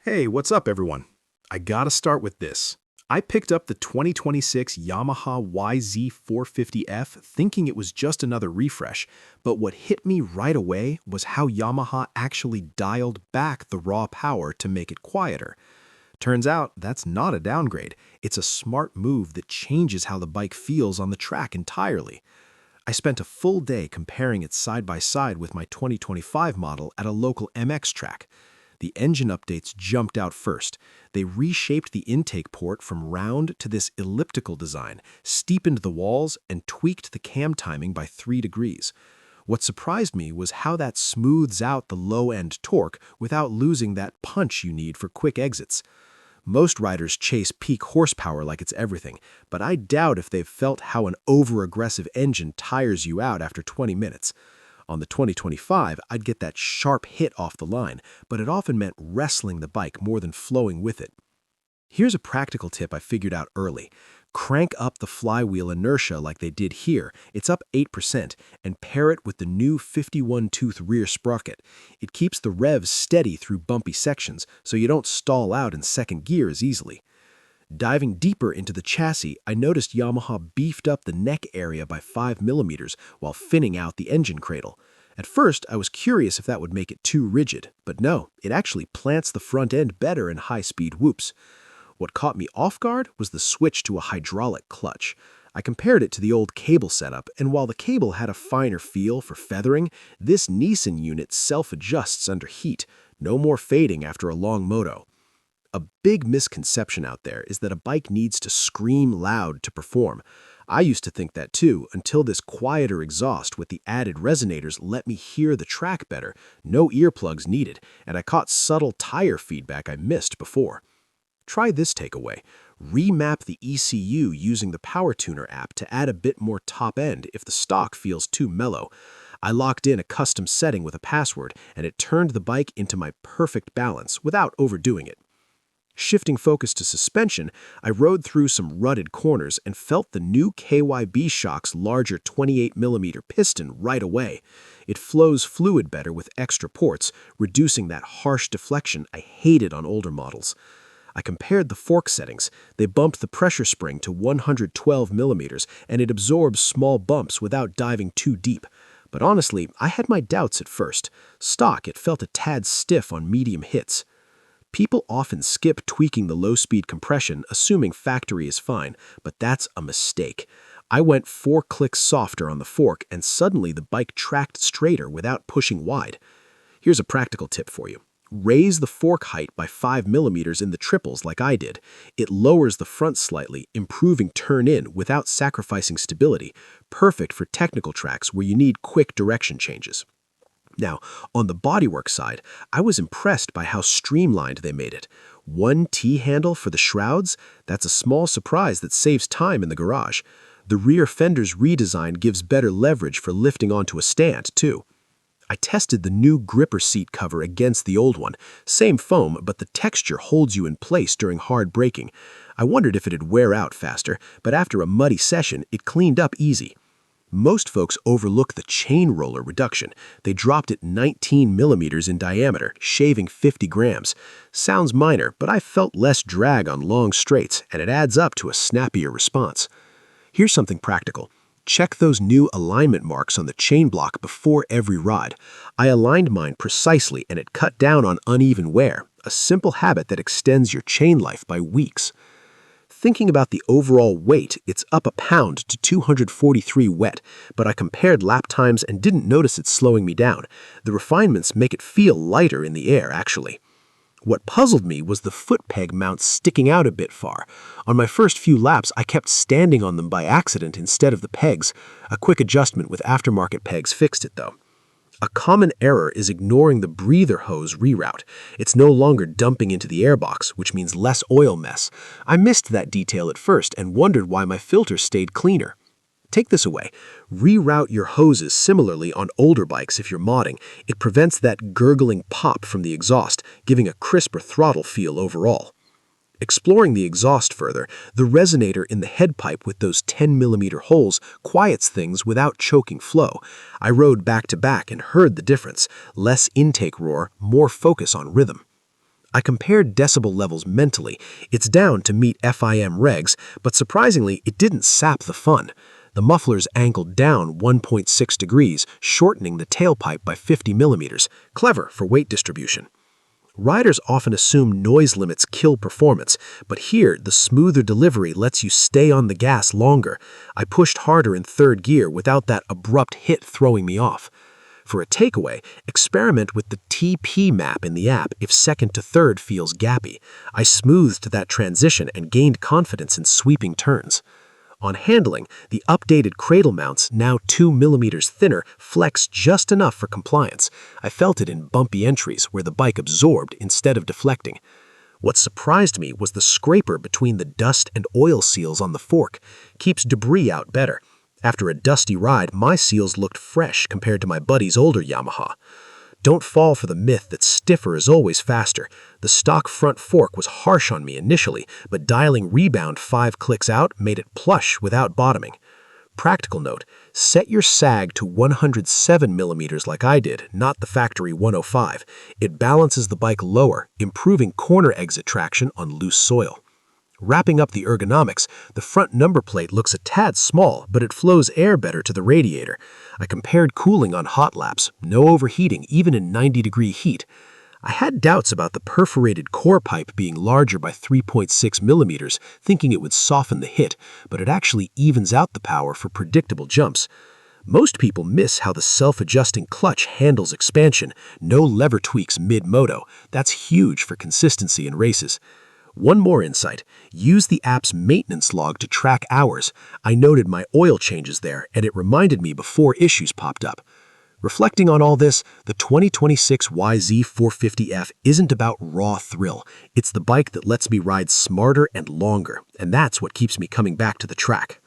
Hey, what's up, everyone? I gotta start with this. I picked up the 2026 Yamaha YZ450F thinking it was just another refresh, but what hit me right away was how Yamaha actually dialed back the raw power to make it quieter. Turns out that's not a downgrade. It's a smart move that changes how the bike feels on the track entirely. I spent a full day comparing it side by side with my 2025 model at a local MX track. The engine updates jumped out first. They reshaped the intake port from round to this elliptical design, steepened the walls, and tweaked the cam timing by 3 degrees. What surprised me was how that smooths out the low-end torque without losing that punch you need for quick exits. Most riders chase peak horsepower like it's everything, but I doubt if they've felt how an over-aggressive engine tires you out after 20 minutes. On the 2025, I'd get that sharp hit off the line, but it often meant wrestling the bike more than flowing with it. Here's a practical tip I figured out early. Crank up the flywheel inertia like they did here, it's up 8%, and pair it with the new 51-tooth rear sprocket. It keeps the revs steady through bumpy sections, so you don't stall out in second gear as easily. Diving deeper into the chassis, I noticed Yamaha beefed up the neck area by 5 millimeters while thinning out the engine cradle. At first, I was curious if that would make it too rigid, but no, it actually plants the front end better in high-speed whoops. What caught me off guard was the switch to a hydraulic clutch. I compared it to the old cable setup, and while the cable had a finer feel for feathering, this Nissan unit self-adjusts under heat, no more fading after a long moto. A big misconception out there is that a bike needs to scream loud to perform. I used to think that too, until this quieter exhaust with the added resonators let me hear the track better, no earplugs needed, and I caught subtle tire feedback I missed before. Try this takeaway. Remap the ECU using the Power Tuner app to add a bit more top end if the stock feels too mellow. I locked in a custom setting with a password, and it turned the bike into my perfect balance without overdoing it. Shifting focus to suspension, I rode through some rutted corners and felt the new KYB Shock's larger 28mm piston right away. It flows fluid better with extra ports, reducing that harsh deflection I hated on older models. I compared the fork settings. They bumped the pressure spring to 112mm, and it absorbs small bumps without diving too deep. But honestly, I had my doubts at first. Stock, it felt a tad stiff on medium hits. People often skip tweaking the low-speed compression, assuming factory is fine, but that's a mistake. I went 4 clicks softer on the fork, and suddenly the bike tracked straighter without pushing wide. Here's a practical tip for you. Raise the fork height by 5 millimeters in the triples like I did. It lowers the front slightly, improving turn-in without sacrificing stability, perfect for technical tracks where you need quick direction changes. Now, on the bodywork side, I was impressed by how streamlined they made it. One T-handle for the shrouds? That's a small surprise that saves time in the garage. The rear fender's redesign gives better leverage for lifting onto a stand, too. I tested the new gripper seat cover against the old one. Same foam, but the texture holds you in place during hard braking. I wondered if it'd wear out faster, but after a muddy session, it cleaned up easy. Most folks overlook the chain roller reduction. They dropped it 19 millimeters in diameter, shaving 50 grams. Sounds minor, but I felt less drag on long straights, and it adds up to a snappier response. Here's something practical. Check those new alignment marks on the chain block before every ride. I aligned mine precisely, and it cut down on uneven wear, a simple habit that extends your chain life by weeks. Thinking about the overall weight, it's up a pound to 243 wet, but I compared lap times and didn't notice it slowing me down. The refinements make it feel lighter in the air, actually. What puzzled me was the foot peg mount sticking out a bit far. On my first few laps, I kept standing on them by accident instead of the pegs. A quick adjustment with aftermarket pegs fixed it, though. A common error is ignoring the breather hose reroute. It's no longer dumping into the airbox, which means less oil mess. I missed that detail at first and wondered why my filter stayed cleaner. Take this away. Reroute your hoses similarly on older bikes if you're modding. It prevents that gurgling pop from the exhaust, giving a crisper throttle feel overall. Exploring the exhaust further, the resonator in the head pipe with those 10mm holes quiets things without choking flow. I rode back to back and heard the difference. Less intake roar, more focus on rhythm. I compared decibel levels mentally. It's down to meet FIM regs, but surprisingly, it didn't sap the fun. The mufflers angled down 1.6 degrees, shortening the tailpipe by 50 millimeters. Clever for weight distribution. Riders often assume noise limits kill performance, but here the smoother delivery lets you stay on the gas longer. I pushed harder in third gear without that abrupt hit throwing me off. For a takeaway, experiment with the TP map in the app if second to third feels gappy. I smoothed that transition and gained confidence in sweeping turns. On handling, the updated cradle mounts, now 2 millimeters thinner, flex just enough for compliance. I felt it in bumpy entries where the bike absorbed instead of deflecting. What surprised me was the scraper between the dust and oil seals on the fork. Keeps debris out better. After a dusty ride, my seals looked fresh compared to my buddy's older Yamaha. Don't fall for the myth that stiffer is always faster. The stock front fork was harsh on me initially, but dialing rebound 5 clicks out made it plush without bottoming. Practical note, set your sag to 107 millimeters like I did, not the factory 105. It balances the bike lower, improving corner exit traction on loose soil. Wrapping up the ergonomics, the front number plate looks a tad small, but it flows air better to the radiator. I compared cooling on hot laps, no overheating even in 90-degree heat. I had doubts about the perforated core pipe being larger by 3.6 millimeters, thinking it would soften the hit, but it actually evens out the power for predictable jumps. Most people miss how the self-adjusting clutch handles expansion, no lever tweaks mid-moto. That's huge for consistency in races. One more insight, use the app's maintenance log to track hours. I noted my oil changes there, and it reminded me before issues popped up. Reflecting on all this, the 2026 YZ450F isn't about raw thrill. It's the bike that lets me ride smarter and longer, and that's what keeps me coming back to the track.